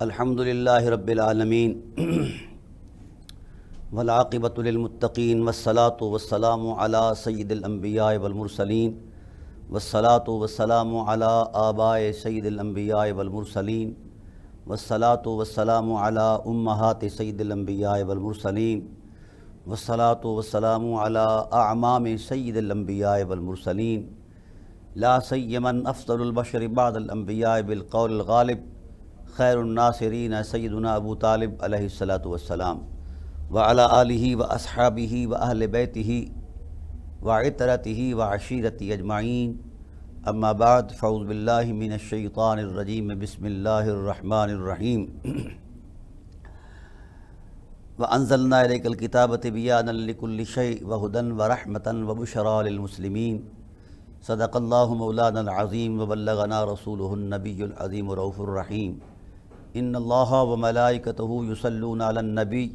الحمدللہ رب العالمین والعاقبۃ للمتقین والصلاة والسلام علی سید الانبیاء والمرسلین والصلاة والسلام علی آباء سید الانبیاء والمرسلین والصلاة والسلام علی امہات سید الانبیاء والمرسلین والصلاة والسلام علی اعمام سید الانبیاء والمرسلین لا سیمن افضل البشر بعد الانبیاء بالقول الغالب خیر الناصرین سیدنا ابو طالب علیہ الصلاۃ والسلام وعلی آلہ واصحابہ واہل بیتہ وعطرتہ وعشیرتہ اجمعین اما بعد فاعوذ باللہ من الشیطان الرجیم بسم اللہ الرحمن الرحیم وانزلنا الیک الکتاب تبیانا لکل شیء وہدی ورحمۃ وبشریٰ للمسلمین صدق اللہ مولانا العظیم وبلغنا رسولہ النبی العظیم رؤوف الرحیم ان اللہ وملائکتہ یصلون علی النبی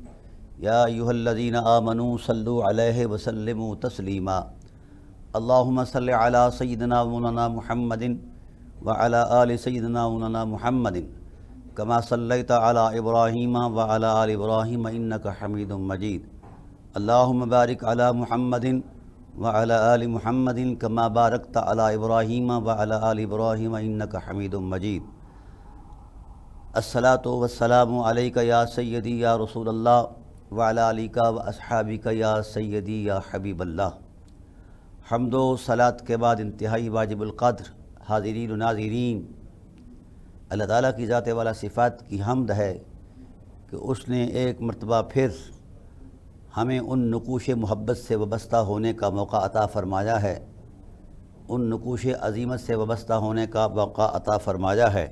یا ایھا الذین آمنوا صلوا علیہ وسلموا تسلیما اللہم صل علی سیدنا مولانا محمد وعلی آل سیدنا مولانا محمد کما صلیت علی ابراہیم وعلی آل ابراہیم انک حمید مجید اللہم بارک علی محمد وعلی آل محمد کما بارکت علی ابراہیم وعلی آل ابراہیم انک حمید مجید الصلاۃ والسلام علیک یا سیدی یا رسول اللہ وعلی آلک واصحابک یا سیدی یا حبیب اللہ۔ حمد و صلاۃ کے بعد انتہائی واجب القدر حاضرین و ناظرین، اللہ تعالیٰ کی ذات والا صفات کی حمد ہے کہ اس نے ایک مرتبہ پھر ہمیں ان نقوش محبت سے وابستہ ہونے کا موقع عطا فرمایا ہے، ان نقوش عظیمت سے وابستہ ہونے کا موقع عطا فرمایا ہے،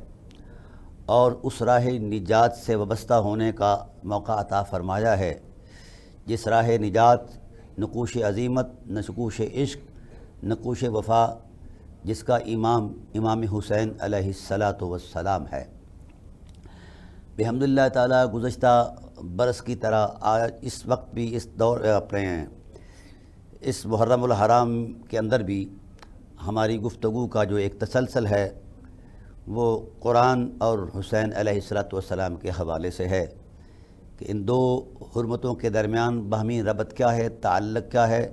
اور اس راہ نجات سے وابستہ ہونے کا موقع عطا فرمایا ہے جس راہ نجات نقوش عظیمت، نقوش عشق، نقوش وفا، جس کا امام حسین علیہ الصلاۃ والسلام ہے۔ بحمداللہ تعالیٰ گزشتہ برس کی طرح آج اس وقت بھی اس دور اس محرم الحرام کے اندر بھی ہماری گفتگو کا جو ایک تسلسل ہے وہ قرآن اور حسین علیہ الصلاۃ والسلام کے حوالے سے ہے کہ ان دو حرمتوں کے درمیان باہمی ربط کیا ہے، تعلق کیا ہے،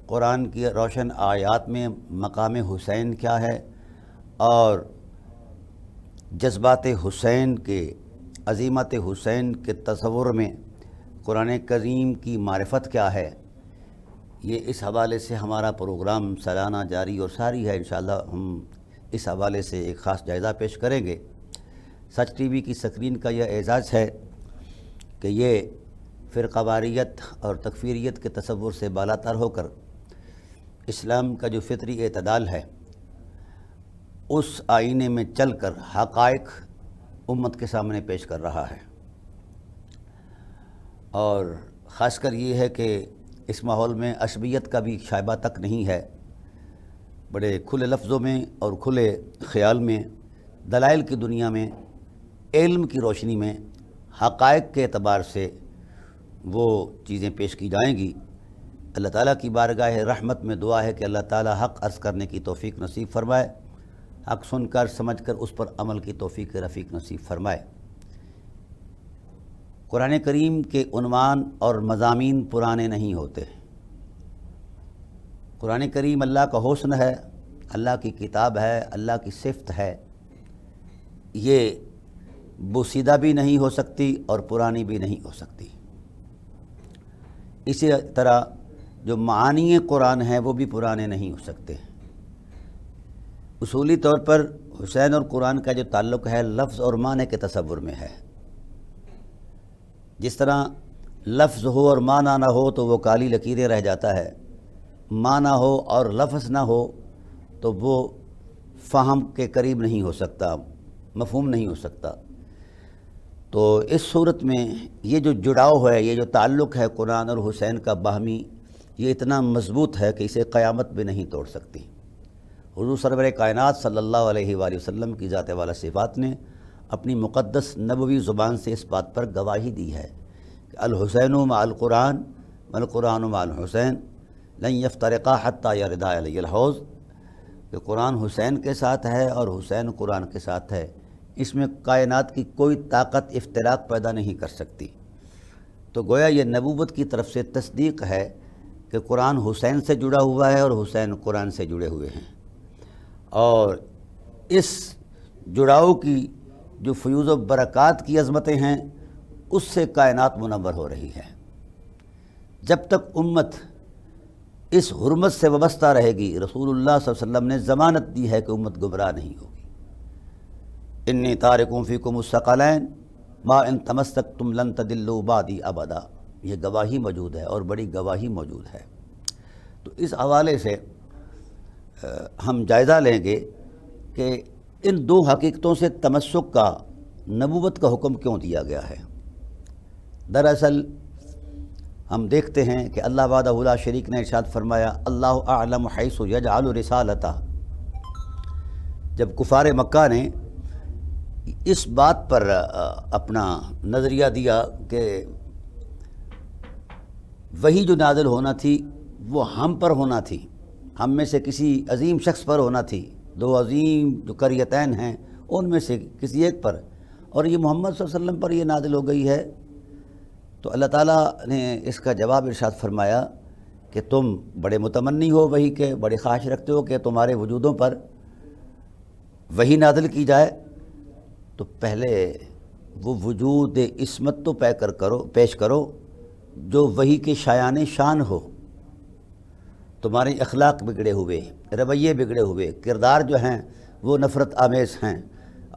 قرآن کی روشن آیات میں مقام حسین کیا ہے، اور جذبات حسین کے، عظیمت حسین کے تصور میں قرآن کریم کی معرفت کیا ہے۔ یہ اس حوالے سے ہمارا پروگرام سالانہ جاری اور ساری ہے۔ انشاءاللہ ہم اس حوالے سے ایک خاص جائزہ پیش کریں گے۔ سچ ٹی وی کی سکرین کا یہ اعزاز ہے کہ یہ فرقہ واریت اور تکفیریت کے تصور سے بالاتر ہو کر اسلام کا جو فطری اعتدال ہے اس آئینے میں چل کر حقائق امت کے سامنے پیش کر رہا ہے، اور خاص کر یہ ہے کہ اس ماحول میں عصبیت کا بھی شائبہ تک نہیں ہے، بڑے کھلے لفظوں میں اور کھلے خیال میں، دلائل کی دنیا میں، علم کی روشنی میں، حقائق کے اعتبار سے وہ چیزیں پیش کی جائیں گی۔ اللہ تعالیٰ کی بارگاہ رحمت میں دعا ہے کہ اللہ تعالیٰ حق عرض کرنے کی توفیق نصیب فرمائے، حق سن کر سمجھ کر اس پر عمل کی توفیق رفیق نصیب فرمائے۔ قرآن کریم کے عنوان اور مضامین پرانے نہیں ہوتے۔ قرآن کریم اللہ کا حسن ہے، اللہ کی کتاب ہے، اللہ کی صفت ہے، یہ بوسیدہ بھی نہیں ہو سکتی اور پرانی بھی نہیں ہو سکتی۔ اسی طرح جو معانی قرآن ہیں وہ بھی پرانے نہیں ہو سکتے۔ اصولی طور پر حسین اور قرآن کا جو تعلق ہے لفظ اور معنی کے تصور میں ہے۔ جس طرح لفظ ہو اور معنی نہ ہو تو وہ کالی لکیریں رہ جاتا ہے، معنی ہو اور لفظ نہ ہو تو وہ فہم کے قریب نہیں ہو سکتا، مفہوم نہیں ہو سکتا۔ تو اس صورت میں یہ جو جڑاؤ ہے، یہ جو تعلق ہے قرآن اور حسین کا باہمی، یہ اتنا مضبوط ہے کہ اسے قیامت بھی نہیں توڑ سکتی۔ حضور سرور کائنات صلی اللہ علیہ وآلہ وسلم کی ذات والا صفات نے اپنی مقدس نبوی زبان سے اس بات پر گواہی دی ہے کہ الحسین مع القرآن والقرآن مع الحسین لن یفترقا حتی یردا علی الحوض، کہ قرآن حسین کے ساتھ ہے اور حسین قرآن کے ساتھ ہے، اس میں کائنات کی کوئی طاقت افتراق پیدا نہیں کر سکتی۔ تو گویا یہ نبوت کی طرف سے تصدیق ہے کہ قرآن حسین سے جڑا ہوا ہے اور حسین قرآن سے جڑے ہوئے ہیں، اور اس جڑاؤ کی جو فیوز و برکات کی عظمتیں ہیں اس سے کائنات منور ہو رہی ہے۔ جب تک امت اس حرمت سے وابستہ رہے گی، رسول اللہ صلی اللہ علیہ وسلم نے ضمانت دی ہے کہ امت گمراہ نہیں ہوگی۔ انی تارکم فیکم الثقلین ما ان تمسکتم لن تضلوا بعدی ابدا، یہ گواہی موجود ہے اور بڑی گواہی موجود ہے۔ تو اس حوالے سے ہم جائزہ لیں گے کہ ان دو حقیقتوں سے تمسک کا نبوت کا حکم کیوں دیا گیا ہے۔ دراصل ہم دیکھتے ہیں کہ اللہ وحدہ لا شریک نے ارشاد فرمایا اللہ اعلم حیث یجعل رسالتہ۔ جب کفار مکہ نے اس بات پر اپنا نظریہ دیا کہ وہی جو نازل ہونا تھی وہ ہم پر ہونا تھی، ہم میں سے کسی عظیم شخص پر ہونا تھی، دو عظیم جو قریتین ہیں ان میں سے کسی ایک پر، اور یہ محمد صلی اللہ علیہ وسلم پر یہ نازل ہو گئی ہے، تو اللہ تعالیٰ نے اس کا جواب ارشاد فرمایا کہ تم بڑے متمنی ہو وہی کے، بڑے خواہش رکھتے ہو کہ تمہارے وجودوں پر وہی نازل کی جائے، تو پہلے وہ وجود عصمت تو پیش کرو جو وہی کے شایان شان ہو۔ تمہارے اخلاق بگڑے ہوئے، رویے بگڑے ہوئے، کردار جو ہیں وہ نفرت آمیز ہیں،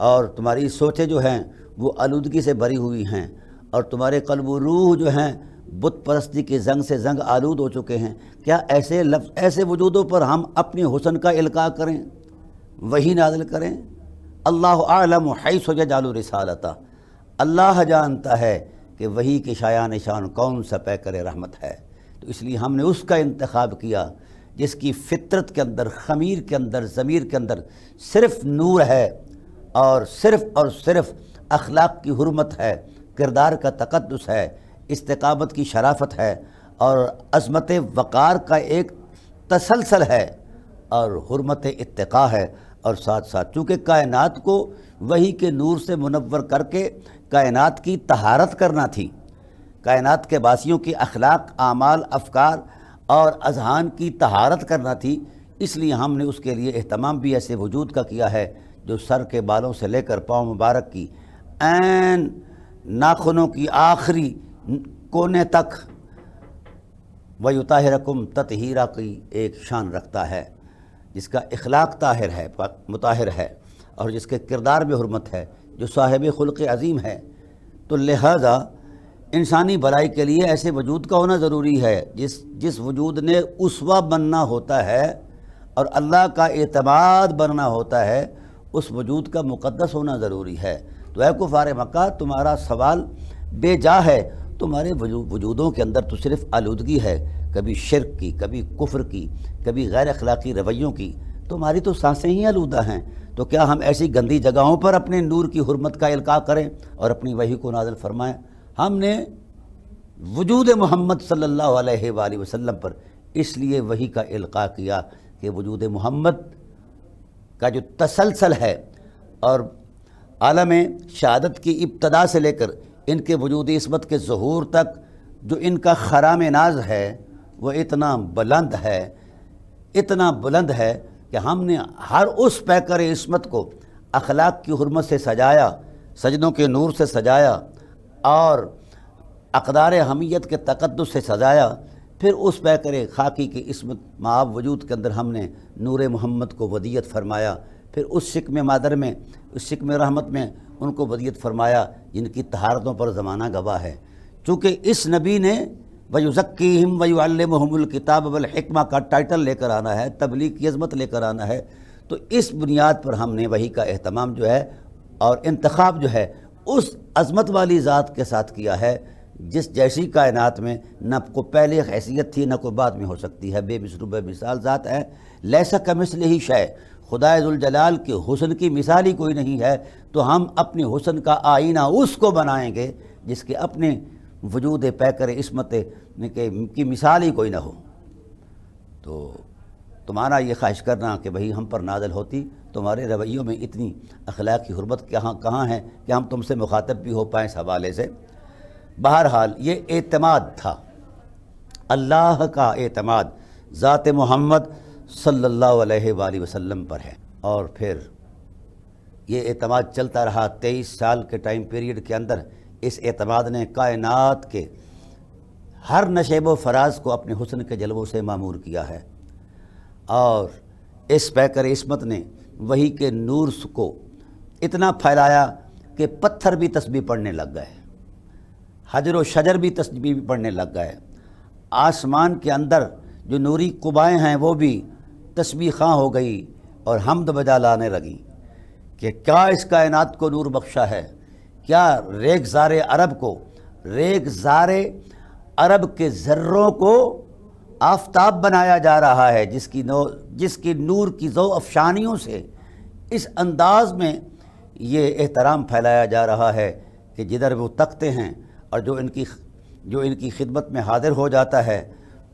اور تمہاری سوچیں جو ہیں وہ آلودگی سے بھری ہوئی ہیں، اور تمہارے قلب و روح جو ہیں بت پرستی کے زنگ سے زنگ آلود ہو چکے ہیں۔ کیا ایسے وجودوں پر ہم اپنے حسن کا القاء کریں، وہی نازل کریں؟ اللہ اعلم حیث یجعل رسالتہ، اللہ جانتا ہے کہ وہی کے شایان شان کون سا پیکر رحمت ہے۔ تو اس لیے ہم نے اس کا انتخاب کیا جس کی فطرت کے اندر، خمیر کے اندر، ضمیر کے اندر صرف نور ہے، اور صرف اخلاق کی حرمت ہے، کردار کا تقدس ہے، استقامت کی شرافت ہے، اور عظمت وقار کا ایک تسلسل ہے، اور حرمت اتقاء ہے، اور ساتھ ساتھ چونکہ کائنات کو وحی کے نور سے منور کر کے کائنات کی طہارت کرنا تھی، کائنات کے باسیوں کی اخلاق، اعمال، افکار اور اذہان کی طہارت کرنا تھی، اس لیے ہم نے اس کے لیے اہتمام بھی ایسے وجود کا کیا ہے جو سر کے بالوں سے لے کر پاؤں مبارک کی عین ناخنوں کی آخری کونے تک وَيُطَهِرَكُمْ تَطْهِيرًا کی ایک شان رکھتا ہے، جس کا اخلاق طاہر ہے، مطہر ہے، اور جس کے کردار میں حرمت ہے، جو صاحب خلق عظیم ہے۔ تو لہذا انسانی بھلائی کے لیے ایسے وجود کا ہونا ضروری ہے جس وجود نے اسوہ بننا ہوتا ہے اور اللہ کا اعتماد بننا ہوتا ہے، اس وجود کا مقدس ہونا ضروری ہے۔ تو اے کفار مکہ، تمہارا سوال بے جا ہے، تمہارے وجودوں کے اندر تو صرف آلودگی ہے، کبھی شرک کی، کبھی کفر کی، کبھی غیر اخلاقی رویوں کی، تمہاری تو سانسیں ہی آلودہ ہیں۔ تو کیا ہم ایسی گندی جگہوں پر اپنے نور کی حرمت کا القاء کریں اور اپنی وحی کو نازل فرمائیں؟ ہم نے وجود محمد صلی اللہ علیہ وآلہ وسلم پر اس لیے وحی کا القاء کیا کہ وجود محمد کا جو تسلسل ہے اور عالم شہادت کی ابتدا سے لے کر ان کے وجود عصمت کے ظہور تک جو ان کا خرام ناز ہے وہ اتنا بلند ہے کہ ہم نے ہر اس پیکر عصمت کو اخلاق کی حرمت سے سجایا، سجدوں کے نور سے سجایا، اور اقدار حمیت کے تقدس سے سجایا، پھر اس پیکر خاکی کی عصمت مآب وجود کے اندر ہم نے نور محمد کو ودیت فرمایا، پھر اس شکم مادر میں، اس شکم رحمت میں ان کو ودیت فرمایا جن کی طہارتوں پر زمانہ گواہ ہے۔ چونکہ اس نبی نے وَيُزَكِّيهِمْ وَيُعَلِّمُهُمُ الْكِتَابَ وَالْحِكْمَةَ کا ٹائٹل لے کر آنا ہے، تبلیغ کی عظمت لے کر آنا ہے، تو اس بنیاد پر ہم نے وحی کا اہتمام جو ہے اور انتخاب جو ہے اس عظمت والی ذات کے ساتھ کیا ہے جس جیسی کائنات میں نہ کو پہلے حیثیت تھی نہ کوئی بعد میں ہو سکتی ہے، بے مثل بے مثال ذات ہے، لیسا کمثلہ شیء، خدا ذوالجلال کے حسن کی مثال ہی کوئی نہیں ہے، تو ہم اپنے حسن کا آئینہ اس کو بنائیں گے جس کے اپنے وجود پیکر عصمت کی مثال ہی کوئی نہ ہو۔ تو تمہارا یہ خواہش کرنا کہ بھئی ہم پر نازل ہوتی، تمہارے رویوں میں اتنی اخلاقی حرمت کہاں ہے کہ ہم تم سے مخاطب بھی ہو پائیں اس حوالے سے۔ بہرحال یہ اعتماد تھا، اللہ کا اعتماد ذات محمد صلی اللہ علیہ وآلہ وسلم پر ہے۔ اور پھر یہ اعتماد چلتا رہا 23 سال کے ٹائم پیریڈ کے اندر۔ اس اعتماد نے کائنات کے ہر نشیب و فراز کو اپنے حسن کے جلووں سے معمور کیا ہے، اور اس پیکر عصمت نے وحی کے نور کو اتنا پھیلایا کہ پتھر بھی تسبیح پڑھنے لگ گئے، حجر و شجر بھی تسبیح پڑھنے لگ گئے، آسمان کے اندر جو نوری قبائیں ہیں وہ بھی تسبیح خواں ہو گئی اور حمد بجا لانے لگیں کہ کیا اس کائنات کو نور بخشا ہے، کیا ریگزار عرب کے ذروں کو آفتاب بنایا جا رہا ہے، جس کی نور کی ضوء افشانیوں سے اس انداز میں یہ احترام پھیلایا جا رہا ہے کہ جدھر وہ تکتے ہیں اور جو ان کی خدمت میں حاضر ہو جاتا ہے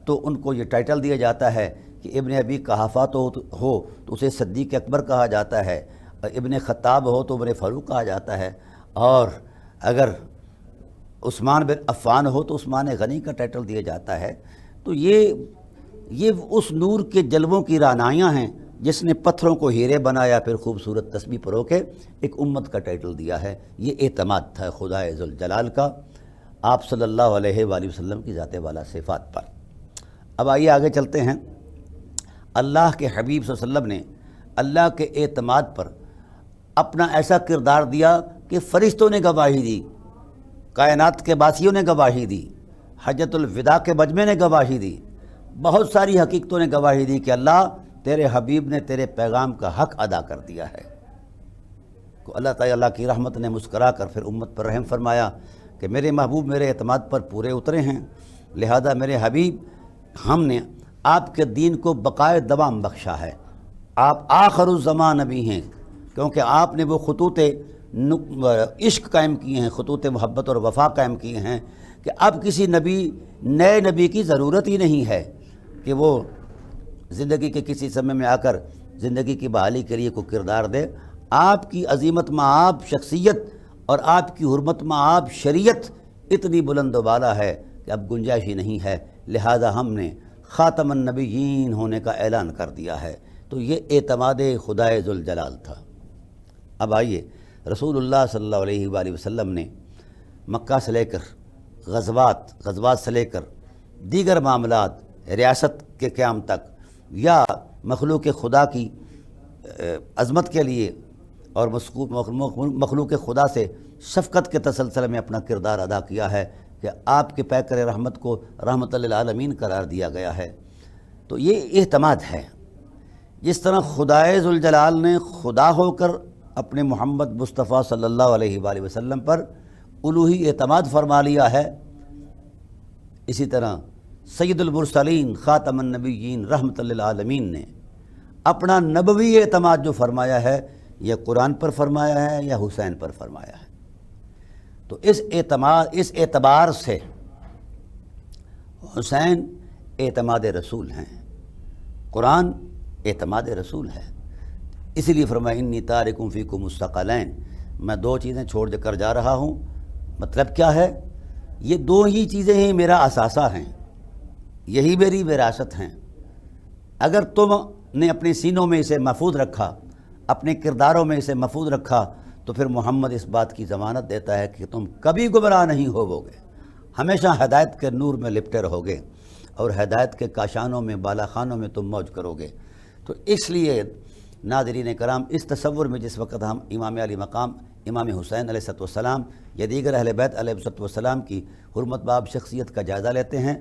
تو ان کو یہ ٹائٹل دیا جاتا ہے کہ ابن ابی قحافہ ہو تو اسے صدیق اکبر کہا جاتا ہے، اور ابن خطاب ہو تو ابن فاروق کہا جاتا ہے، اور اگر عثمان بن عفان ہو تو عثمان غنی کا ٹائٹل دیا جاتا ہے۔ تو یہ اس نور کے جلووں کی رعنائیاں ہیں جس نے پتھروں کو ہیرے بنایا، پھر خوبصورت تسبیح پرو کے ایک امت کا ٹائٹل دیا ہے۔ یہ اعتماد تھا خدائے ذوالجلال کا آپ صلی اللہ علیہ وآلہ وسلم کی ذات والا صفات پر۔ اب آئیے آگے چلتے ہیں۔ اللہ کے حبیب صلی اللہ علیہ وسلم نے اللہ کے اعتماد پر اپنا ایسا کردار دیا کہ فرشتوں نے گواہی دی، کائنات کے باسیوں نے گواہی دی، حجۃ الوداع کے مجمع نے گواہی دی، بہت ساری حقیقتوں نے گواہی دی کہ اللہ تیرے حبیب نے تیرے پیغام کا حق ادا کر دیا ہے۔ اللہ تعالیٰ کی رحمت نے مسکرا کر پھر امت پر رحم فرمایا کہ میرے محبوب میرے اعتماد پر پورے اترے ہیں، لہذا میرے حبیب ہم نے آپ کے دین کو بقائے دوام بخشا ہے، آپ آخر الزمان نبی ہیں، کیونکہ آپ نے وہ خطوط عشق قائم کیے ہیں، خطوط محبت اور وفا قائم کیے ہیں کہ اب کسی نئے نبی کی ضرورت ہی نہیں ہے کہ وہ زندگی کے کسی سمے میں آ کر زندگی کی بحالی کے لیے کوئی کردار دے۔ آپ کی عظیمت مآب شخصیت اور آپ کی حرمت مآب شریعت اتنی بلند و بالا ہے کہ اب گنجائش ہی نہیں ہے، لہذا ہم نے خاتم النبیین ہونے کا اعلان کر دیا ہے۔ تو یہ اعتماد خدائے ذوالجلال تھا۔ اب آئیے، رسول اللہ صلی اللہ علیہ وآلہ وسلم نے مکہ سے لے کر غزوات سے لے کر دیگر معاملات، ریاست کے قیام تک یا مخلوق خدا کی عظمت کے لیے اور مخلوق خدا سے شفقت کے تسلسل میں اپنا کردار ادا کیا ہے کہ آپ کے پیکر رحمت کو رحمت للعالمین قرار دیا گیا ہے۔ تو یہ اعتماد ہے، جس طرح خدائے ذوالجلال نے خدا ہو کر اپنے محمد مصطفیٰ صلی اللہ علیہ وآلہ وسلم پر الوہی اعتماد فرما لیا ہے، اسی طرح سید المرسلین خاتم النبیین رحمت للعالمین نے اپنا نبوی اعتماد جو فرمایا ہے یہ قرآن پر فرمایا ہے یا حسین پر فرمایا ہے۔ تو اس اعتبار سے حسین اعتماد رسول ہیں، قرآن اعتماد رسول ہے۔ اسی لیے فرمایا انی تارک فیکم الثقلین، میں دو چیزیں چھوڑ کر جا رہا ہوں۔ مطلب کیا ہے؟ یہ دو ہی چیزیں ہی میرا اثاثہ ہیں، یہی میری وراثت ہیں۔ اگر تم نے اپنے سینوں میں اسے محفوظ رکھا، اپنے کرداروں میں اسے محفوظ رکھا، تو پھر محمد اس بات کی ضمانت دیتا ہے کہ تم کبھی گمراہ نہیں ہووگے، ہمیشہ ہدایت کے نور میں لپٹے رہو گے اور ہدایت کے کاشانوں میں بالا خانوں میں تم موج کرو گے۔ تو اس لیے ناظرین کرام، اس تصور میں جس وقت ہم امام علی مقام امام حسین علیہ السلام یا دیگر اہل بیت علیہ السلام کی حرمت باب شخصیت کا جائزہ لیتے ہیں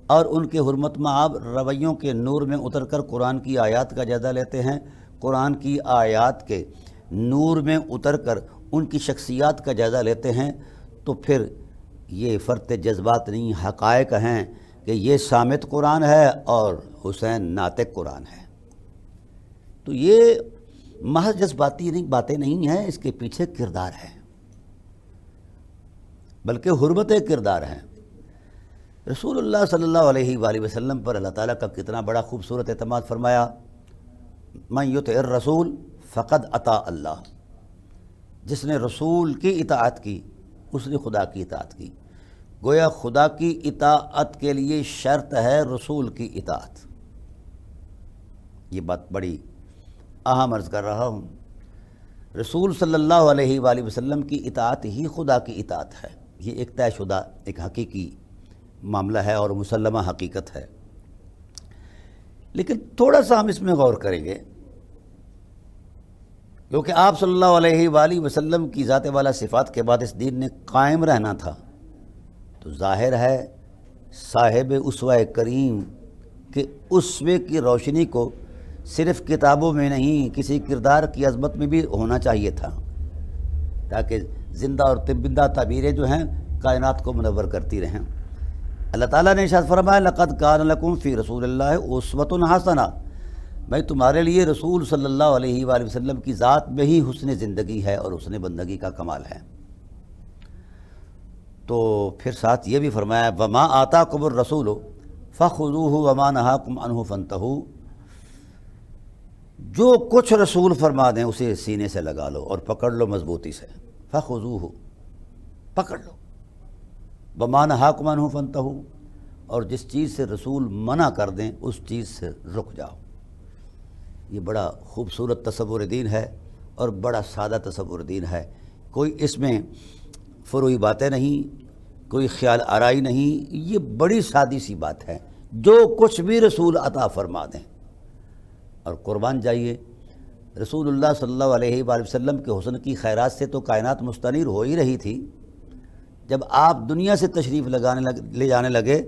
اور ان کے حرمت مآب رویوں کے نور میں اتر کر قرآن کی آیات کا جائزہ لیتے ہیں، قرآن کی آیات کے نور میں اتر کر ان کی شخصیات کا جائزہ لیتے ہیں، تو پھر یہ فرط جذبات نہیں، حقائق ہیں کہ یہ صامت قرآن ہے اور حسین ناطق قرآن ہے۔ تو یہ محض جذباتی باتیں نہیں ہیں، اس کے پیچھے کردار ہے، بلکہ حرمت کردار ہے۔ رسول اللہ صلی اللہ علیہ وآلہ وسلم پر اللہ تعالیٰ کا کتنا بڑا خوبصورت اعتماد فرمایا، من یطع الرسول فقد اطاع اللہ، جس نے رسول کی اطاعت کی اس نے خدا کی اطاعت کی۔ گویا خدا کی اطاعت کے لیے شرط ہے رسول کی اطاعت۔ یہ بات بڑی اہم عرض کر رہا ہوں، رسول صلی اللہ علیہ وآلہ وسلم کی اطاعت ہی خدا کی اطاعت ہے۔ یہ ایک طے شدہ ایک حقیقی معاملہ ہے اور مسلمہ حقیقت ہے۔ لیکن تھوڑا سا ہم اس میں غور کریں گے، کیونکہ آپ صلی اللہ علیہ وآلہ وسلم کی ذات والا صفات کے بعد اس دین نے قائم رہنا تھا، تو ظاہر ہے صاحب اسوہ کریم کہ اسوے کی روشنی کو صرف کتابوں میں نہیں کسی کردار کی عظمت میں بھی ہونا چاہیے تھا، تاکہ زندہ اور طبندہ تعبیریں جو ہیں کائنات کو منور کرتی رہیں۔ اللہ تعالیٰ نے ارشاد فرمایا لقد کان لکم فی رسول اللہ اسوۃ حسنہ، میں تمہارے لیے رسول صلی اللہ علیہ وآلہ وسلم کی ذات میں ہی حسن زندگی ہے اور حسن بندگی کا کمال ہے۔ تو پھر ساتھ یہ بھی فرمایا وما آتاکم الرسول فخذوہ وما نہاکم عنہ فانتہوا، جو کچھ رسول فرما دیں اسے سینے سے لگا لو اور پکڑ لو مضبوطی سے، فخذوہ پکڑ لو، وما نہاکم عنہ فانتہوا، اور جس چیز سے رسول منع کر دیں اس چیز سے رک جاؤ۔ یہ بڑا خوبصورت تصور دین ہے اور بڑا سادہ تصور دین ہے، کوئی اس میں فروعی باتیں نہیں، کوئی خیال آرائی نہیں، یہ بڑی سادی سی بات ہے، جو کچھ بھی رسول عطا فرما دیں۔ اور قربان جائیے رسول اللہ صلی اللہ علیہ وآلہ وسلم کے حسن کی خیرات سے تو کائنات مستنیر ہو ہی رہی تھی۔ جب آپ دنیا سے تشریف لے جانے لگے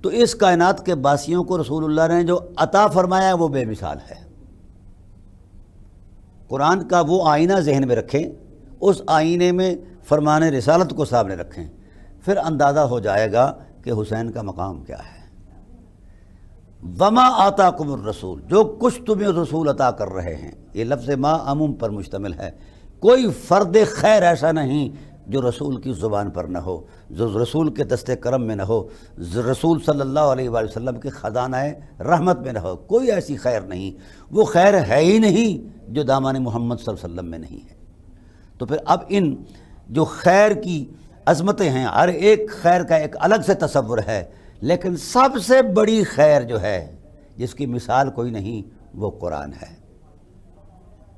تو اس کائنات کے باسیوں کو رسول اللہ نے جو عطا فرمایا ہے وہ بے مثال ہے۔ قرآن کا وہ آئینہ ذہن میں رکھیں، اس آئینے میں فرمان رسالت کو سامنے رکھیں، پھر اندازہ ہو جائے گا کہ حسین کا مقام کیا ہے۔ وما آتاکم الرسول، جو کچھ تمہیں رسول عطا کر رہے ہیں، یہ لفظ ما عموم پر مشتمل ہے، کوئی فرد خیر ایسا نہیں جو رسول کی زبان پر نہ ہو، جو رسول کے دست کرم میں نہ ہو، رسول صلی اللہ علیہ وآلہ وسلم کے خزانہ رحمت میں نہ ہو، کوئی ایسی خیر نہیں، وہ خیر ہے ہی نہیں جو دامان محمد صلی اللہ علیہ وسلم میں نہیں ہے۔ تو پھر اب ان جو خیر کی عظمتیں ہیں، ہر ایک خیر کا ایک الگ سے تصور ہے، لیکن سب سے بڑی خیر جو ہے جس کی مثال کوئی نہیں وہ قرآن ہے،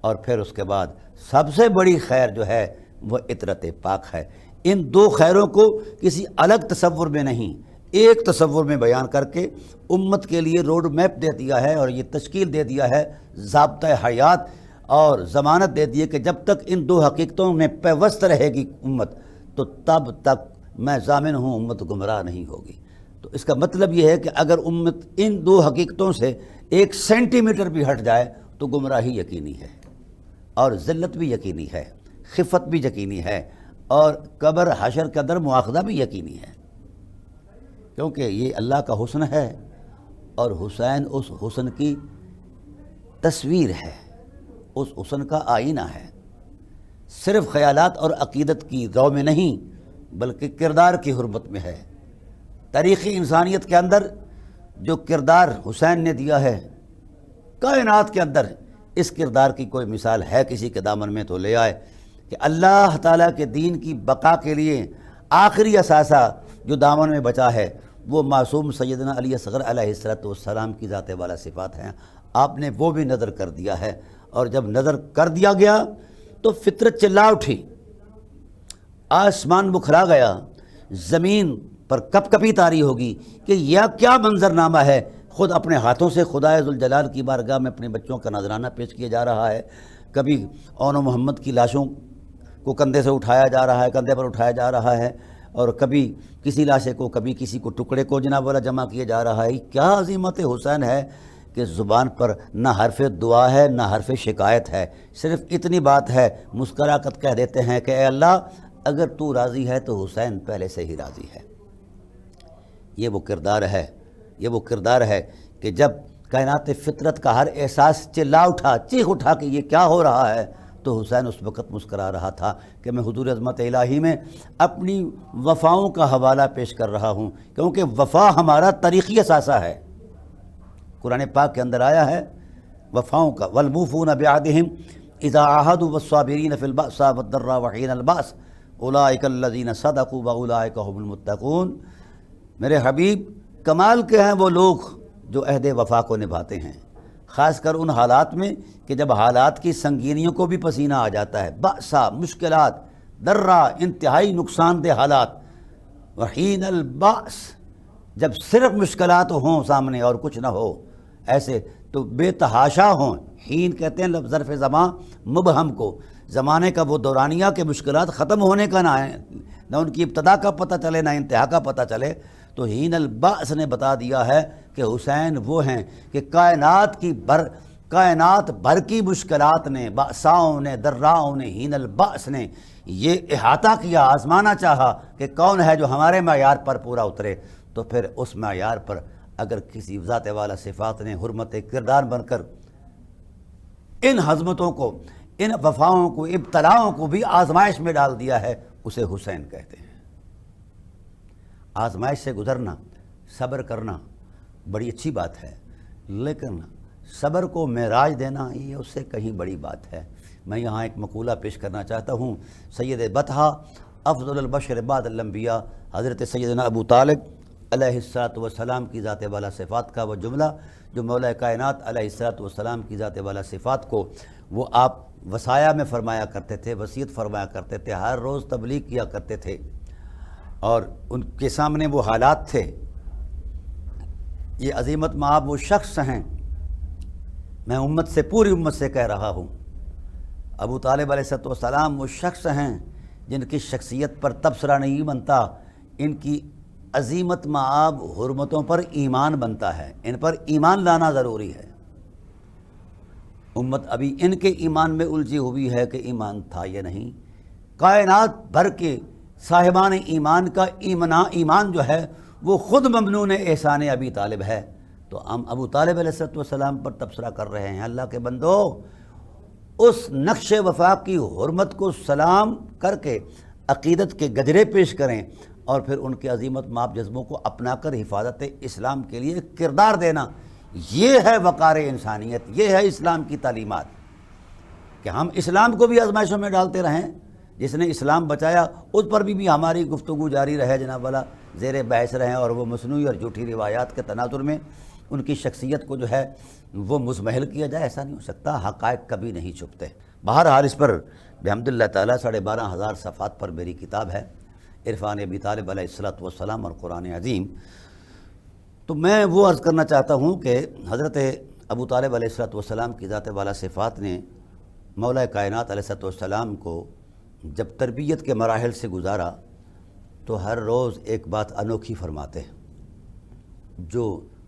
اور پھر اس کے بعد سب سے بڑی خیر جو ہے وہ عطرت پاک ہے۔ ان دو خیروں کو کسی الگ تصور میں نہیں، ایک تصور میں بیان کر کے امت کے لیے روڈ میپ دے دیا ہے، اور یہ تشکیل دے دیا ہے، ضابطۂ حیات اور ضمانت دے دی ہے کہ جب تک ان دو حقیقتوں میں پیوست رہے گی امت تو تب تک میں ضامن ہوں امت گمراہ نہیں ہوگی۔ تو اس کا مطلب یہ ہے کہ اگر امت ان دو حقیقتوں سے ایک سینٹی میٹر بھی ہٹ جائے تو گمراہی یقینی ہے، اور ذلت بھی یقینی ہے، خفت بھی یقینی ہے، اور قبر حشر کے اندر مواخذہ بھی یقینی ہے، کیونکہ یہ اللہ کا حسن ہے اور حسین اس حسن کی تصویر ہے، اس حسن کا آئینہ ہے، صرف خیالات اور عقیدت کی رو میں نہیں بلکہ کردار کی حرمت میں ہے۔ تاریخی انسانیت کے اندر جو کردار حسین نے دیا ہے، کائنات کے اندر اس کردار کی کوئی مثال ہے کسی کے دامن میں تو لے آئے کہ اللہ تعالیٰ کے دین کی بقا کے لیے آخری اثاثہ جو دامن میں بچا ہے وہ معصوم سیدنا علی اصغر علیہ السلام کی ذات والا صفات ہیں۔ آپ نے وہ بھی نظر کر دیا ہے، اور جب نظر کر دیا گیا تو فطرت چلا اٹھی، آسمان بکھرا گیا، زمین پر کپ کپی طاری ہوگی کہ یہ کیا منظرنامہ ہے۔ خود اپنے ہاتھوں سے خدائے ذوالجلال کی بارگاہ میں اپنے بچوں کا نذرانہ پیش کیا جا رہا ہے، کبھی اون و محمد کی لاشوں کو کندھے سے اٹھایا جا رہا ہے، کندھے پر اٹھایا جا رہا ہے، اور کبھی کسی لاشے کو، کبھی کسی کو ٹکڑے کو جناب والا جمع کیا جا رہا ہے۔ کیا عظمت حسین ہے کہ زبان پر نہ حرف دعا ہے نہ حرف شکایت ہے، صرف اتنی بات ہے، مسکرا کر کہہ دیتے ہیں کہ اے اللہ اگر تو راضی ہے تو حسین پہلے سے ہی راضی ہے۔ یہ وہ کردار ہے، یہ وہ کردار ہے کہ جب کائنات فطرت کا ہر احساس چلا اٹھا، چیخ اٹھا کہ یہ کیا ہو رہا ہے، تو حسین اس وقت مسکرا رہا تھا کہ میں حضور عظمت الہی میں اپنی وفاؤں کا حوالہ پیش کر رہا ہوں، کیونکہ وفا ہمارا تاریخی اثاثہ ہے۔ قرآن پاک کے اندر آیا ہے وفاؤں کا، والموفون بعہدہم اذا عاہدوا والصابرین فی البأساء والضراء وحین البأس اولئک الذین صدقوا واولئک هم المتقون۔ میرے حبیب، کمال کے ہیں وہ لوگ جو عہد وفا کو نبھاتے ہیں، خاص کر ان حالات میں کہ جب حالات کی سنگینیوں کو بھی پسینہ آ جاتا ہے، بأسا مشکلات، ضرا انتہائی نقصان دہ حالات، وحین البأس جب صرف مشکلات ہوں سامنے اور کچھ نہ ہو، ایسے تو بے تحاشا ہوں۔ حین کہتے ہیں ظرف زمان مبہم کو، زمانے کا وہ دورانیہ کہ مشکلات ختم ہونے کا نہ ان کی ابتدا کا پتہ چلے نہ انتہا کا پتہ چلے، تو حین البأس نے بتا دیا ہے کہ حسین وہ ہیں کہ کائنات بھر کی مشکلات نے، بأساؤں نے، دراؤں نے، حین البأس نے یہ احاطہ کیا، آزمانا چاہا کہ کون ہے جو ہمارے معیار پر پورا اترے، تو پھر اس معیار پر اگر کسی ذات والا صفات نے حرمت کردار بن کر ان حزمتوں کو، ان وفاؤں کو، ابتلاؤں کو بھی آزمائش میں ڈال دیا ہے، اسے حسین کہتے ہیں۔ آزمائش سے گزرنا، صبر کرنا بڑی اچھی بات ہے، لیکن صبر کو معراج دینا یہ اس سے کہیں بڑی بات ہے۔ میں یہاں ایک مقولہ پیش کرنا چاہتا ہوں۔ سید بطحہ افضل البشر بعد الانبیاء حضرت سیدنا ابو طالب علیہ السلام کی ذات والا صفات کا وہ جملہ جو مولا کائنات علیہ السلام کی ذات والا صفات کو وہ آپ وصایا میں فرمایا کرتے تھے، وصیت فرمایا کرتے تھے، ہر روز تبلیغ کیا کرتے تھے، اور ان کے سامنے وہ حالات تھے۔ یہ عظیمت مآب وہ شخص ہیں، میں امت سے، پوری امت سے کہہ رہا ہوں، ابو طالب علیہ السلام وہ شخص ہیں جن کی شخصیت پر تبصرہ نہیں بنتا، ان کی عظیمت مآب حرمتوں پر ایمان بنتا ہے، ان پر ایمان لانا ضروری ہے۔ امت ابھی ان کے ایمان میں الجھی ہوئی ہے کہ ایمان تھا یا نہیں۔ کائنات بھر کے صاحبان ایمان کا ایمان جو ہے وہ خود ممنون احسان ابی طالب ہے، تو ہم ابو طالب علیہ السلام پر تبصرہ کر رہے ہیں۔ اللہ کے بندو، اس نقش وفا کی حرمت کو سلام کر کے عقیدت کے گجرے پیش کریں، اور پھر ان کے عظیمت مآب جذبوں کو اپنا کر حفاظت اسلام کے لیے کردار دینا، یہ ہے وقار انسانیت، یہ ہے اسلام کی تعلیمات، کہ ہم اسلام کو بھی آزمائشوں میں ڈالتے رہیں۔ جس نے اسلام بچایا اس پر بھی ہماری گفتگو جاری رہے جناب والا، زیر بحث رہیں، اور وہ مصنوعی اور جھوٹی روایات کے تناظر میں ان کی شخصیت کو جو ہے وہ مزمحل کیا جائے، ایسا نہیں ہو سکتا۔ حقائق کبھی نہیں چھپتے۔ بہرحال اس پر بحمد اللہ تعالیٰ 12,500 صفحات پر میری کتاب ہے، عرفان ابی طالب علیہ السلام اور قرآن عظیم۔ تو میں وہ عرض کرنا چاہتا ہوں کہ حضرت ابو طالب علیہ السلام کی ذات والا صفات نے مولا کائنات علیہ السلام کو جب تربیت کے مراحل سے گزارا تو ہر روز ایک بات انوکھی فرماتے ہیں جو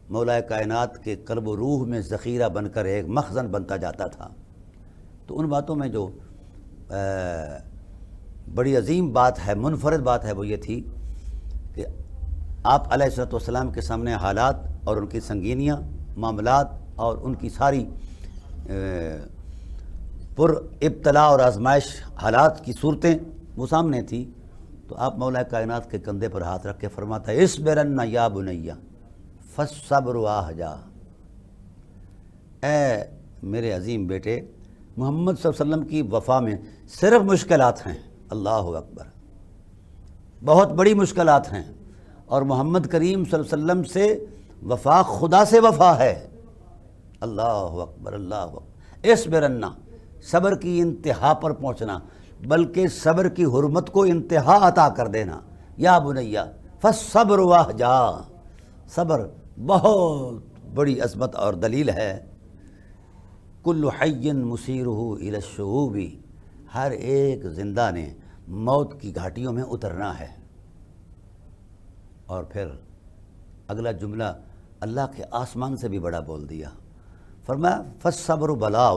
مولا کائنات کے قلب و روح میں ذخیرہ بن کر ایک مخزن بنتا جاتا تھا۔ تو ان باتوں میں جو بڑی عظیم بات ہے، منفرد بات ہے، وہ یہ تھی کہ آپ علیہ السلام کے سامنے حالات اور ان کی سنگینیاں، معاملات اور ان کی ساری پر ابتلا اور آزمائش حالات کی صورتیں وہ سامنے تھی، تو آپ مولا کائنات کے کندھے پر ہاتھ رکھ کے فرماتا ہے اصبرن یا بنیا فالصبر احجا، اے میرے عظیم بیٹے، محمد صلی اللہ علیہ وسلم کی وفا میں صرف مشکلات ہیں، اللہ اکبر، بہت بڑی مشکلات ہیں، اور محمد کریم صلی اللہ علیہ وسلم سے وفا خدا سے وفا ہے، اللہ اکبر، اللہ اکبر۔ اصبرن، صبر کی انتہا پر پہنچنا، بلکہ صبر کی حرمت کو انتہا عطا کر دینا۔ یا بنیا فالصبر احجا، صبر بہت بڑی عظمت اور دلیل ہے۔ کل حی مسیرہ الی الشعوب، ہر ایک زندہ نے موت کی گھاٹیوں میں اترنا ہے۔ اور پھر اگلا جملہ اللہ کے آسمان سے بھی بڑا بول دیا، فرمایا فالصبر بلاء،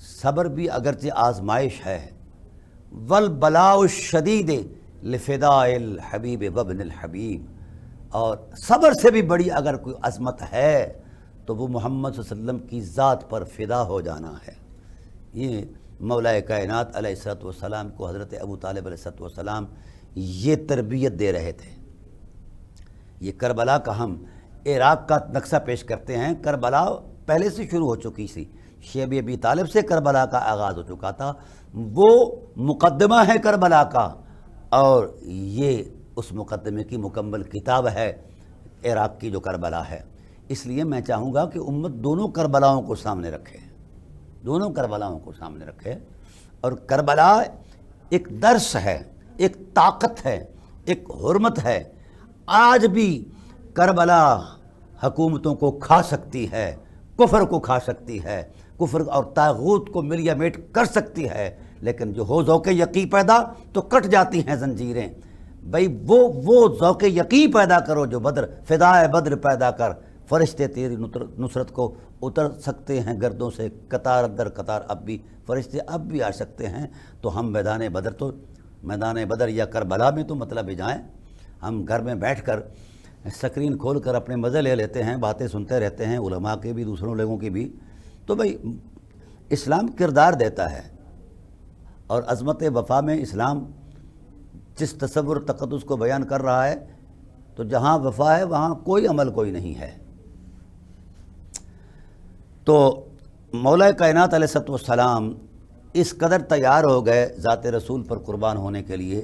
صبر بھی اگرچہ آزمائش ہے، والبلاء الشدید لفداء الحبیب وابن الحبیب، اور صبر سے بھی بڑی اگر کوئی عظمت ہے تو وہ محمد صلی اللہ علیہ وسلم کی ذات پر فدا ہو جانا ہے۔ یہ مولا کائنات علیہ الصلوۃ والسلام کو حضرت ابو طالب علیہ الصلوۃ والسلام یہ تربیت دے رہے تھے۔ یہ کربلا کا ہم عراق کا نقشہ پیش کرتے ہیں۔ کربلا پہلے سے شروع ہو چکی تھی، شیب ابی طالب سے کربلا کا آغاز ہو چکا تھا، وہ مقدمہ ہے کربلا کا، اور یہ اس مقدمے کی مکمل کتاب ہے عراق کی جو کربلا ہے۔ اس لیے میں چاہوں گا کہ امت دونوں کربلاؤں کو سامنے رکھے، دونوں کربلاؤں کو سامنے رکھے، اور کربلا ایک درس ہے، ایک طاقت ہے، ایک حرمت ہے۔ آج بھی کربلا حکومتوں کو کھا سکتی ہے، کفر کو کھا سکتی ہے، کفر اور طاغوت کو ملیا میٹ کر سکتی ہے، لیکن جو ہو ذوق یقین پیدا تو کٹ جاتی ہیں زنجیریں۔ بھئی وہ ذوق یقین پیدا کرو جو بدر فدائے بدر پیدا کر، فرشتے تیری نصرت کو اتر سکتے ہیں گردوں سے قطار در قطار، اب بھی فرشتے اب بھی آ سکتے ہیں۔ تو ہم میدان بدر یا کربلا میں تو مطلب جائیں، ہم گھر میں بیٹھ کر سکرین کھول کر اپنے مزے لے لیتے ہیں، باتیں سنتے رہتے ہیں، علماء کے بھی دوسروں لوگوں کی بھی۔ تو بھئی اسلام کردار دیتا ہے، اور عظمت وفا میں اسلام جس تصور تقدس کو بیان کر رہا ہے، تو جہاں وفا ہے وہاں کوئی عمل کوئی نہیں ہے۔ تو مولا کائنات علیہ الصلوۃ والسلام اس قدر تیار ہو گئے ذات رسول پر قربان ہونے کے لیے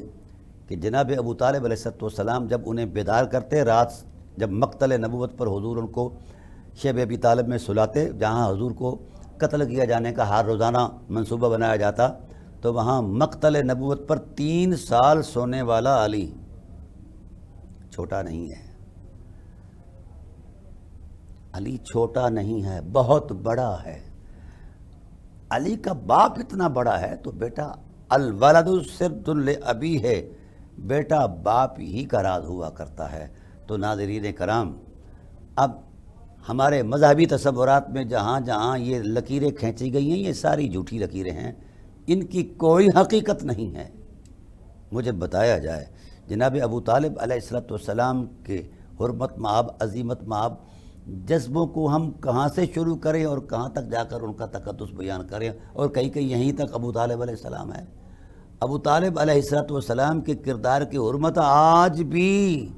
کہ جناب ابو طالب علیہ الصلوۃ والسلام جب انہیں بیدار کرتے، رات جب مقتل نبوت پر حضور ان کو شیب ابی طالب میں سلاتے، جہاں حضور کو قتل کیا جانے کا ہر روزانہ منصوبہ بنایا جاتا، تو وہاں مقتل نبوت پر 3 سال سونے والا علی چھوٹا نہیں ہے، علی چھوٹا نہیں ہے، بہت بڑا ہے۔ علی کا باپ اتنا بڑا ہے تو بیٹا الولد سرد لابی ہے، بیٹا باپ ہی کا راز ہوا کرتا ہے۔ تو ناظرین کرام، اب ہمارے مذہبی تصورات میں جہاں جہاں یہ لکیریں کھینچی گئی ہیں، یہ ساری جھوٹی لکیریں ہیں، ان کی کوئی حقیقت نہیں ہے۔ مجھے بتایا جائے جناب ابو طالب علیہ الصلوۃ والسلام کے حرمت مآب، عظیمت مآب جذبوں کو ہم کہاں سے شروع کریں اور کہاں تک جا کر ان کا تقدس بیان کریں، اور کہیں یہیں تک ابو طالب علیہ السلام ہے۔ ابو طالب علیہ الصلوۃ والسلام کے کردار کی حرمت آج بھی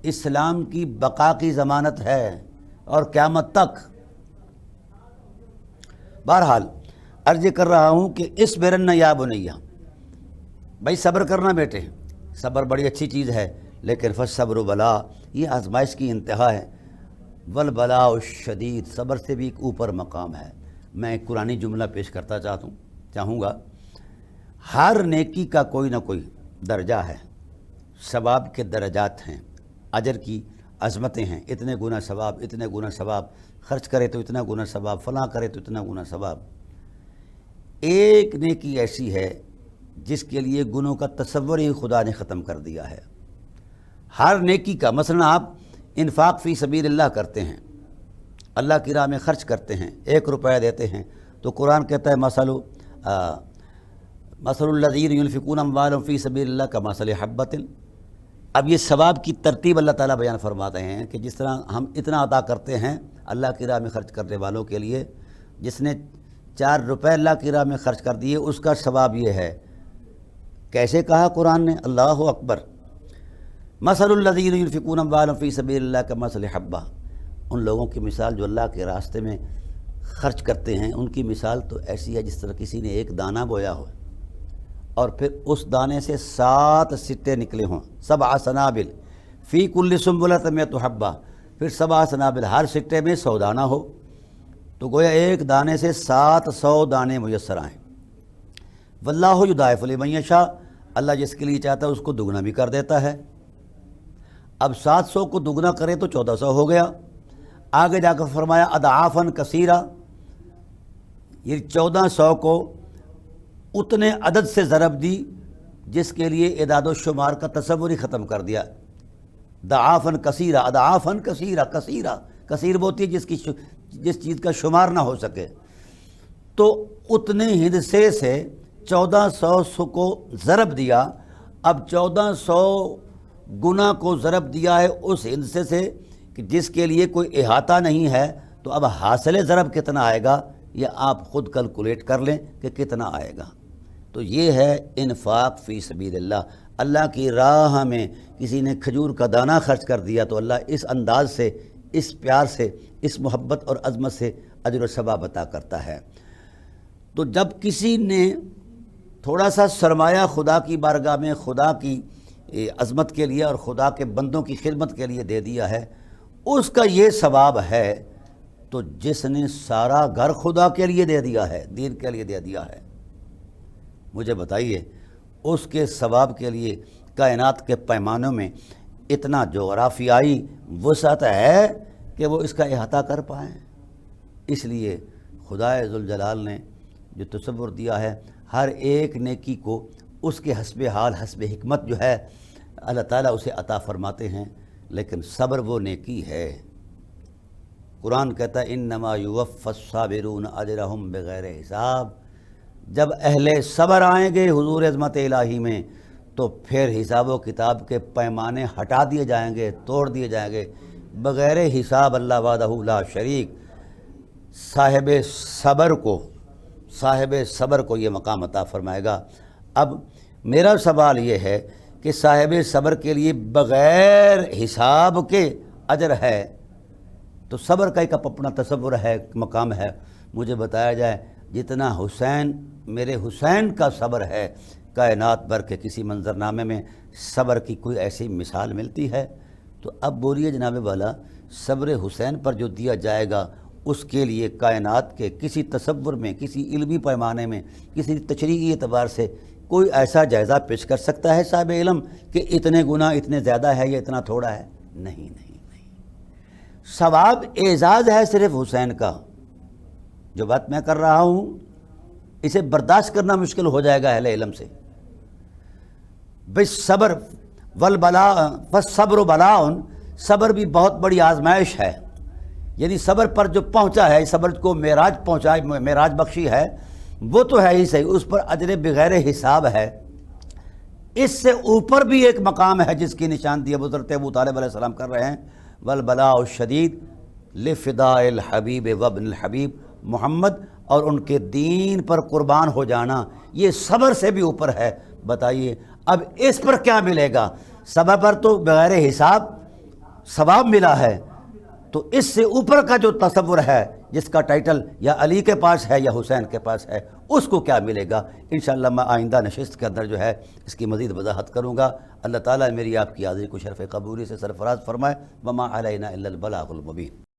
اسلام کی بقا کی ضمانت ہے اور قیامت تک۔ بہرحال عرض کر رہا ہوں کہ اس برن یا بنیا، بھائی صبر کرنا بیٹے، صبر بڑی اچھی چیز ہے، لیکن فالصبر بلا، یہ آزمائش کی انتہا ہے۔ والبلاء الشدید، صبر سے بھی ایک اوپر مقام ہے۔ میں ایک قرآنی جملہ پیش کرتا چاہوں گا، ہر نیکی کا کوئی نہ کوئی درجہ ہے، ثواب کے درجات ہیں، اجر کی عظمتیں ہیں، اتنے گنا ثواب، اتنے گنا ثواب، خرچ کرے تو اتنا گنا ثواب، فلاں کرے تو اتنا گنا ثواب۔ ایک نیکی ایسی ہے جس کے لیے گنوں کا تصور ہی خدا نے ختم کر دیا ہے۔ ہر نیکی کا، مثلا آپ انفاق فی سبیل اللہ کرتے ہیں، اللہ کی راہ میں خرچ کرتے ہیں، 1 روپیہ دیتے ہیں، تو قرآن کہتا ہے مثل الذین ينفقون اموالهم فی سبیل اللہ کمثل حبۃ۔ اب یہ ثواب کی ترتیب اللہ تعالیٰ بیان فرماتے ہیں کہ جس طرح ہم اتنا عطا کرتے ہیں اللہ کی راہ میں خرچ کرنے والوں کے لیے، جس نے 4 روپے اللہ کی راہ میں خرچ کر دیے اس کا ثواب یہ ہے۔ کیسے کہا قرآن نے؟ اللہ اکبر۔ مثل الذین ينفقون اموالهم فی سبیل اللہ کمثل حبۃ، ان لوگوں کی مثال جو اللہ کے راستے میں خرچ کرتے ہیں، ان کی مثال تو ایسی ہے جس طرح کسی نے ایک دانہ بویا ہو اور پھر اس دانے سے 7 سٹے نکلے ہوں، 7 سنابل فی کل سنبلۃ مئۃ حبۃ، پھر 7 سنابل ہر سٹے میں 100 دانہ ہو، تو گویا ایک دانے سے 700 دانے میسر آئیں۔ واللہ یضاعف لمن یشاء، اللہ جس کے لیے چاہتا ہے اس کو دگنا بھی کر دیتا ہے۔ اب 700 کو دگنا کرے تو 1400 ہو گیا۔ آگے جا کر فرمایا اضعافا کثیرہ، یہ 1400 کو اتنے عدد سے ضرب دی جس کے لیے اعداد و شمار کا تصور ہی ختم کر دیا۔ ضعافا کثیرہ، اضعافا کثیرہ، کثیر ہوتی ہے جس چیز کا شمار نہ ہو سکے، تو اتنے حصے سے 1400 کو ضرب دیا۔ اب 1400 گنا کو ضرب دیا ہے اس حصے سے کہ جس کے لیے کوئی احاطہ نہیں ہے، تو اب حاصل ضرب کتنا آئے گا؟ یا آپ خود کیلکولیٹ کر لیں کہ کتنا آئے گا۔ تو یہ ہے انفاق فی سبیل اللہ۔ اللہ کی راہ میں کسی نے کھجور کا دانہ خرچ کر دیا تو اللہ اس انداز سے، اس پیار سے، اس محبت اور عظمت سے اجر و ثواب عطا کرتا ہے۔ تو جب کسی نے تھوڑا سا سرمایہ خدا کی بارگاہ میں خدا کی عظمت کے لیے اور خدا کے بندوں کی خدمت کے لیے دے دیا ہے، اس کا یہ ثواب ہے۔ تو جس نے سارا گھر خدا کے لیے دے دیا ہے، دین کے لیے دے دیا ہے، مجھے بتائیے اس کے ثواب کے لیے کائنات کے پیمانوں میں اتنا جغرافیائی وسعت ہے کہ وہ اس کا احاطہ کر پائیں۔ اس لیے خدائے ذوالجلال نے جو تصور دیا ہے، ہر ایک نیکی کو اس کے حسب حال، حسب حکمت جو ہے اللہ تعالیٰ اسے عطا فرماتے ہیں، لیکن صبر وہ نیکی ہے۔ قرآن کہتا ہے انما یوفی الصابرون اجرہم بغیر حساب۔ جب اہل صبر آئیں گے حضور عظمت الہی میں تو پھر حساب و کتاب کے پیمانے ہٹا دیے جائیں گے، توڑ دیے جائیں گے بغیر حساب۔ اللہ وحدہ لا شریک صاحب صبر کو یہ مقام عطا فرمائے گا۔ اب میرا سوال یہ ہے کہ صاحب صبر کے لیے بغیر حساب کے اجر ہے، تو صبر کا ایک اپنا تصور ہے، مقام ہے۔ مجھے بتایا جائے جتنا میرے حسین کا صبر ہے، کائنات بھر کے کسی منظرنامے میں صبر کی کوئی ایسی مثال ملتی ہے؟ تو اب بولیے جناب والا، صبر حسین پر جو دیا جائے گا اس کے لیے کائنات کے کسی تصور میں، کسی علمی پیمانے میں، کسی تشریعی اعتبار سے کوئی ایسا جائزہ پیش کر سکتا ہے صاحب علم کہ اتنے گنا اتنے زیادہ ہے یا اتنا تھوڑا ہے؟ نہیں۔ ثواب اعزاز ہے صرف حسین کا۔ جو بات میں کر رہا ہوں اسے برداشت کرنا مشکل ہو جائے گا اہل علم سے۔ بس صبر والصبر بلاء، صبر بھی بہت بڑی آزمائش ہے۔ یعنی صبر پر جو پہنچا ہے، صبر کو معراج بخشی ہے، وہ تو ہے ہی صحیح، اس پر اجر بغیر حساب ہے۔ اس سے اوپر بھی ایک مقام ہے جس کی نشاندہی حضرت ابو طالب علیہ السلام کر رہے ہیں، والبلاء الشدید لفداء الحبیب وابن الحبیب، محمد اور ان کے دین پر قربان ہو جانا، یہ صبر سے بھی اوپر ہے۔ بتائیے اب اس پر کیا ملے گا؟ صبر پر تو بغیر حساب ثواب ملا ہے، تو اس سے اوپر کا جو تصور ہے، جس کا ٹائٹل یا علی کے پاس ہے یا حسین کے پاس ہے، اس کو کیا ملے گا؟ انشاءاللہ میں آئندہ نشست کے اندر جو ہے اس کی مزید وضاحت کروں گا۔ اللہ تعالیٰ میری آپ کی حاضری کو شرف قبولی سے سرفراز فرمائے۔ وما علینا الا البلاغ المبین۔